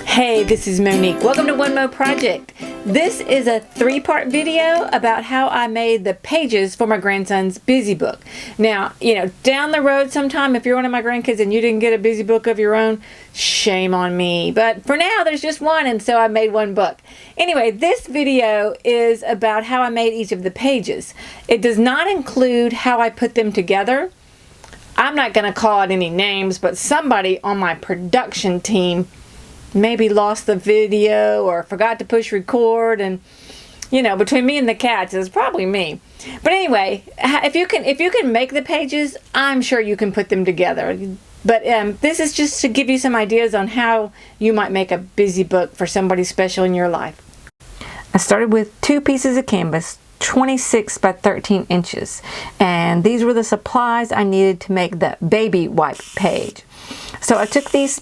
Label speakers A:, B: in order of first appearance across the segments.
A: Hey, this is Monique. Welcome to One Mo Project. This is a 3-part video about how I made the pages for my grandson's busy book. Now, down the road sometime, if you're one of my grandkids and you didn't get a busy book of your own, shame on me. But for now, there's just one, and so I made one book. Anyway, this video is about how I made each of the pages. It does not include how I put them together. I'm not going to call it any names, but somebody on my production team maybe lost the video or forgot to push record, and between me and the cats, it's probably me. But anyway, if you can make the pages, I'm sure you can put them together. But this is just to give you some ideas on how you might make a busy book for somebody special in your life. I started with 2 pieces of canvas, 26 by 13 inches, and these were the supplies I needed to make the baby wipe page. So I took these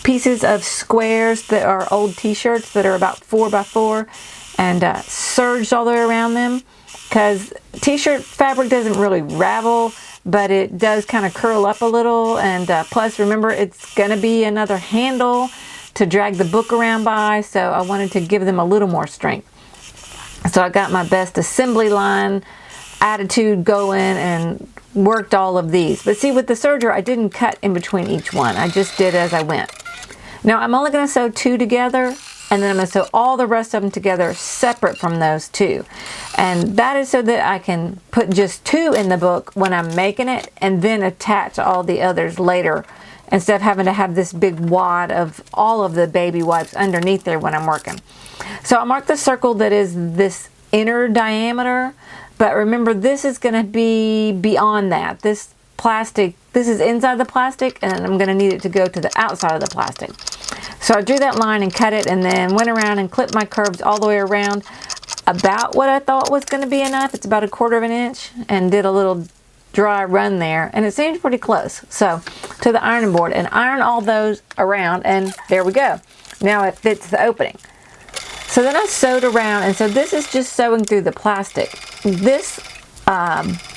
A: pieces of squares that are old t-shirts that are about 4 by 4 and serged all the way around them, because t-shirt fabric doesn't really ravel, but it does kind of curl up a little, and plus remember, it's going to be another handle to drag the book around by, so I wanted to give them a little more strength. So I got my best assembly line attitude going and worked all of these. But see, with the serger, I didn't cut in between each one. I just did as I went. Now I'm only going to sew 2 together, and then I'm going to sew all the rest of them together separate from those 2. And that is so that I can put just 2 in the book when I'm making it, and then attach all the others later, instead of having to have this big wad of all of the baby wipes underneath there when I'm working. So I marked the circle that is this inner diameter, but remember, this is going to be beyond that. This plastic, this is inside the plastic, and I'm going to need it to go to the outside of the plastic. So I drew that line and cut it, and then went around and clipped my curves all the way around about what I thought was going to be enough. It's about 1/4 inch, and did a little dry run there, and it seems pretty close. So to the ironing board and iron all those around, and there we go. Now it fits the opening. So then I sewed around, and so this is just sewing through the plastic. This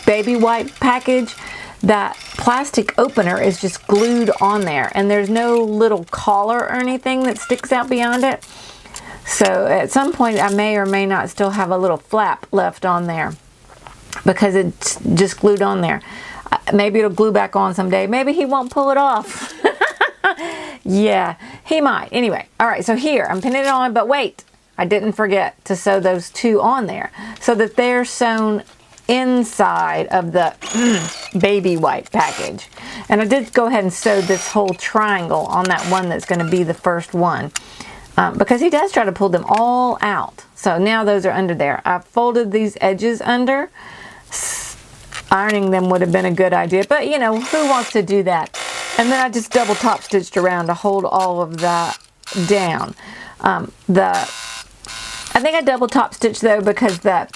A: baby wipe package, that plastic opener is just glued on there, and there's no little collar or anything that sticks out beyond it. So at some point I may or may not still have a little flap left on there, because it's just glued on there. Maybe it'll glue back on someday. Maybe he won't pull it off. Yeah, he might. Anyway, all right, so here I'm pinning it on, but wait, I didn't forget to sew those 2 on there so that they're sewn inside of the baby wipe package. And I did go ahead and sew this whole triangle on that one that's going to be the first one, because he does try to pull them all out. So now those are under there. I folded these edges under. Ironing them would have been a good idea, but who wants to do that? And then I just double top stitched around to hold all of that down. I think I double top stitched though, because the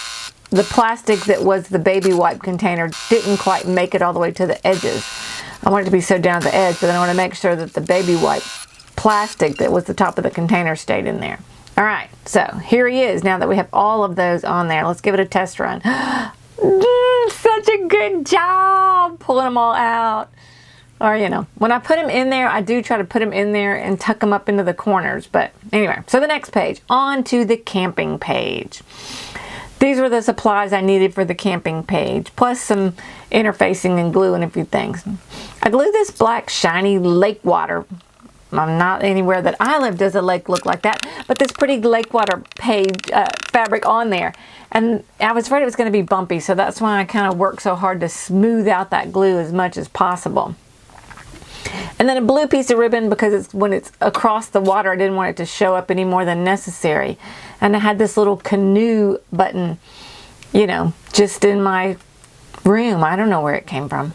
A: plastic that was the baby wipe container didn't quite make it all the way to the edges. I want it to be sewed down at the edge, but then I want to make sure that the baby wipe plastic that was the top of the container stayed in there. All right, so here he is. Now that we have all of those on there, let's give it a test run. Such a good job pulling them all out. Or, when I put them in there, I do try to put them in there and tuck them up into the corners. But anyway, so the next page, on to the camping page. These were the supplies I needed for the camping page, plus some interfacing and glue and a few things. I glued this black shiny lake water. Not anywhere that I live does a lake look like that, but this pretty lake water page fabric on there. And I was afraid it was going to be bumpy, so that's why I kind of worked so hard to smooth out that glue as much as possible. And then a blue piece of ribbon, because when it's across the water, I didn't want it to show up any more than necessary. And I had this little canoe button, just in my room. I don't know where it came from.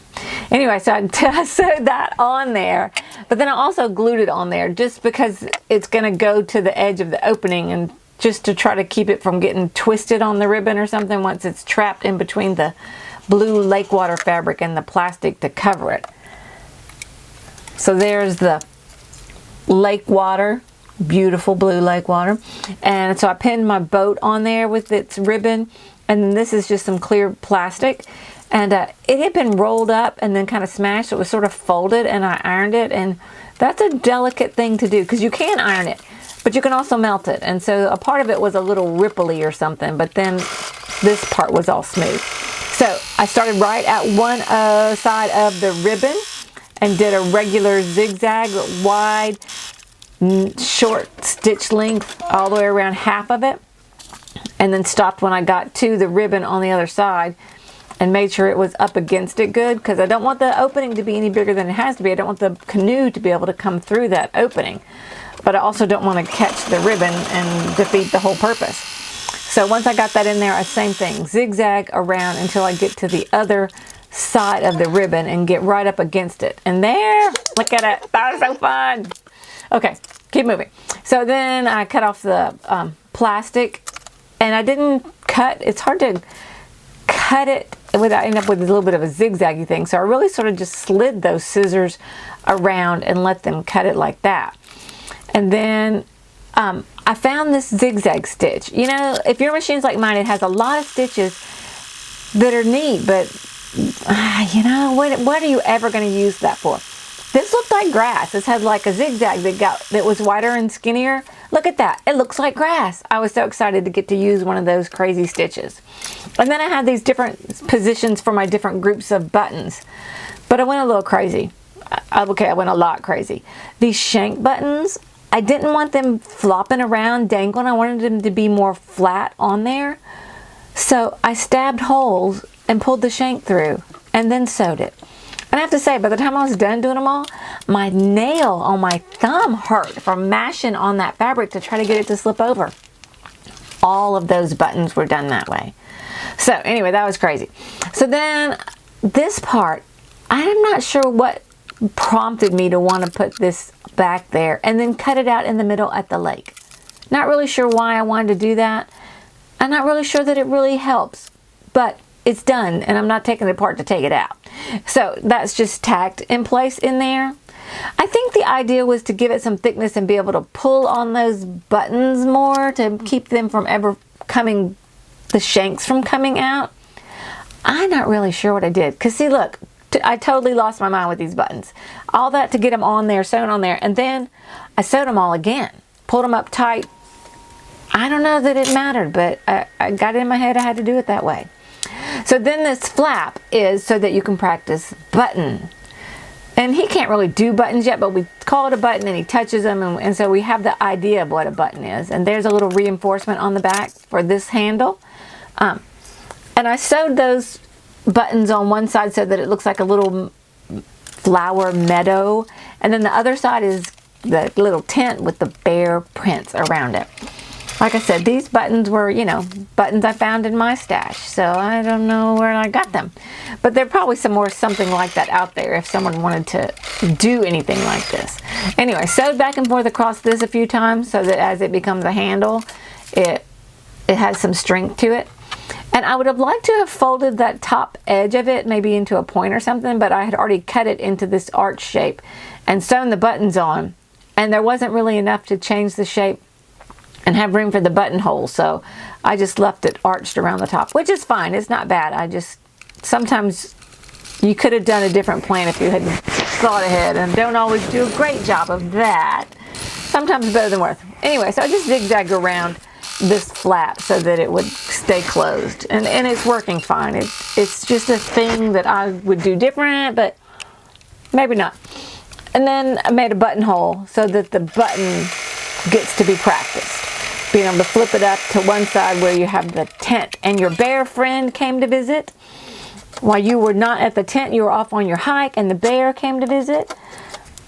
A: Anyway, so I sewed that on there, but then I also glued it on there just because it's going to go to the edge of the opening, and just to try to keep it from getting twisted on the ribbon or something once it's trapped in between the blue lake water fabric and the plastic to cover it. So there's the lake water, beautiful blue lake water. And so I pinned my boat on there with its ribbon, and then this is just some clear plastic. And it had been rolled up and then kind of smashed. So it was sort of folded, and I ironed it. And that's a delicate thing to do, because you can iron it, but you can also melt it. And so a part of it was a little ripply or something, but then this part was all smooth. So I started right at one side of the ribbon and did a regular zigzag, wide, short stitch length all the way around half of it, and then stopped when I got to the ribbon on the other side and made sure it was up against it good, because I don't want the opening to be any bigger than it has to be. I don't want the canoe to be able to come through that opening, but I also don't want to catch the ribbon and defeat the whole purpose. So once I got that in there, same thing, zigzag around until I get to the other side of the ribbon and get right up against it. And there, look at it, that was so fun. Okay, keep moving. So then I cut off the plastic, and I didn't cut, it's hard to cut it without ending up with a little bit of a zigzaggy thing. So I really sort of just slid those scissors around and let them cut it like that. And then I found this zigzag stitch. You know, if your machine's like mine, it has a lot of stitches that are neat, but you know, what are you ever going to use that for? This looked like grass. This had like a zigzag that was wider and skinnier. Look at that. It looks like grass. I was so excited to get to use one of those crazy stitches. And then I had these different positions for my different groups of buttons. But I went a little crazy. Okay, I went a lot crazy. These shank buttons, I didn't want them flopping around, dangling. I wanted them to be more flat on there. So I stabbed holes and pulled the shank through and then sewed it. And I have to say, by the time I was done doing them all, my nail on my thumb hurt from mashing on that fabric to try to get it to slip over. All of those buttons were done that way. So anyway, that was crazy. So then this part, I'm not sure what prompted me to want to put this back there and then cut it out in the middle at the lake. Not really sure why I wanted to do that. I'm not really sure that it really helps, but it's done and I'm not taking it apart to take it out. So that's just tacked in place in there. I think the idea was to give it some thickness and be able to pull on those buttons more to keep them from ever coming, the shanks from coming out. I'm not really sure what I did. Because see, look, I totally lost my mind with these buttons. All that to get them on there, sewn on there. And then I sewed them all again. Pulled them up tight. I don't know that it mattered, but I got it in my head I had to do it that way. So then this flap is so that you can practice button. And he can't really do buttons yet, but we call it a button and he touches them. And so we have the idea of what a button is. And there's a little reinforcement on the back for this handle. And I sewed those buttons on one side so that it looks like a little flower meadow. And then the other side is the little tent with the bear prints around it. Like I said, these buttons were, you know, buttons I found in my stash. So I don't know where I got them. But there probably something like that out there if someone wanted to do anything like this. Anyway, sewed back and forth across this a few times so that as it becomes a handle, it has some strength to it. And I would have liked to have folded that top edge of it maybe into a point or something, but I had already cut it into this arch shape and sewn the buttons on. And there wasn't really enough to change the shape and have room for the buttonhole, so I just left it arched around the top, which is fine. It's not bad. I just, sometimes you could have done a different plan if you had thought ahead, and don't always do a great job of that. Sometimes better than worth. Anyway, so I just zigzagged around this flap so that it would stay closed, and it's working fine. It's just a thing that I would do different, but maybe not. And then I made a buttonhole so that the button gets to be practiced. Being able to flip it up to one side where you have the tent and your bear friend came to visit. While you were not at the tent, you were off on your hike and the bear came to visit.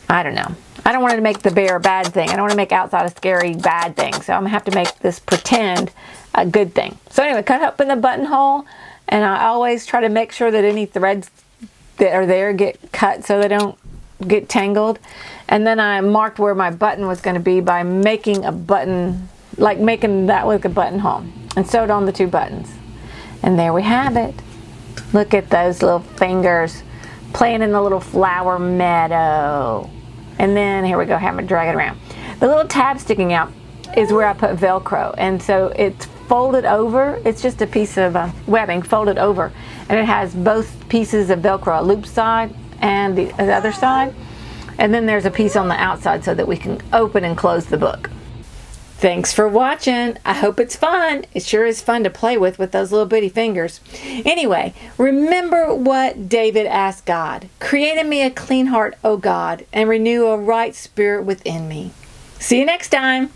A: I don't know. I don't want to make the bear a bad thing. I don't want to make outside a scary bad thing. So I'm going to have to make this pretend a good thing. So anyway, cut up in the buttonhole, and I always try to make sure that any threads that are there get cut so they don't get tangled. And then I marked where my button was going to be by making a button, like making that with a buttonhole, and sewed on the two buttons. And there we have it. Look at those little fingers playing in the little flower meadow. And then here we go, have it drag it around. The little tab sticking out is where I put Velcro, and so it's folded over. It's just a piece of webbing folded over, and it has both pieces of Velcro, a loop side and the other side. And then there's a piece on the outside so that we can open and close the book. Thanks for watching. I hope it's fun. It sure is fun to play with those little bitty fingers. Anyway, remember what David asked God. Create in me a clean heart, O God, and renew a right spirit within me. See you next time.